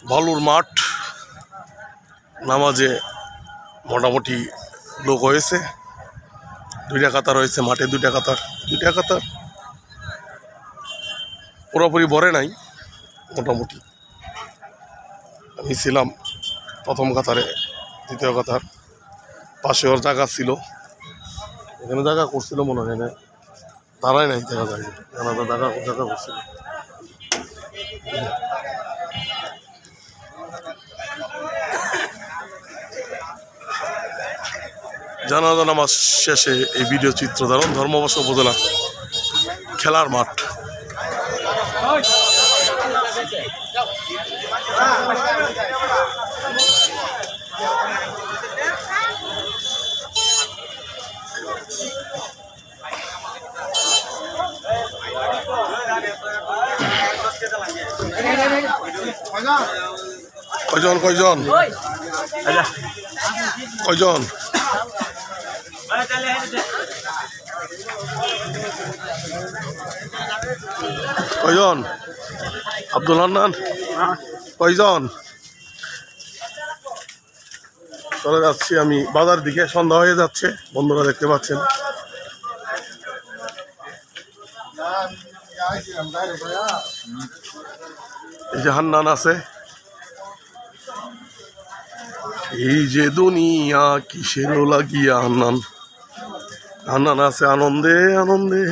ভালুর মাঠ নামাজে মোটামুটি লোক হয়েছে। দুইটা কাতার হয়েছে মাঠে, দুইটা কাতার পুরোপুরি ভরে নাই। মোটামুটি আমি ছিলাম প্রথম কাতারে, দ্বিতীয় কাতার পাশে ওর জায়গা ছিল, এখানে জায়গা করছিল মনে হয়, না দাঁড়ায় নাই দেখা যায়, জায়গা করছিল। জানাজা নামাজ শেষে এই ভিডিও চিত্র ধারণ ধর্মবর্ষ উপজেলা খেলার মাঠ। কয়জন কয়জন কয়জন কয়জন আব্দুল হান্নান কয়জন? চলে যাচ্ছি আমি বাজার দিকে, সন্ধ্যা হয়ে যাচ্ছে, বন্ধুরা দেখতে পাচ্ছেন। এই যে হান্নান আছে, এই যে দুনিয়া কিসের লাগিয়া হান্নান আছে আনন্দে আনন্দে।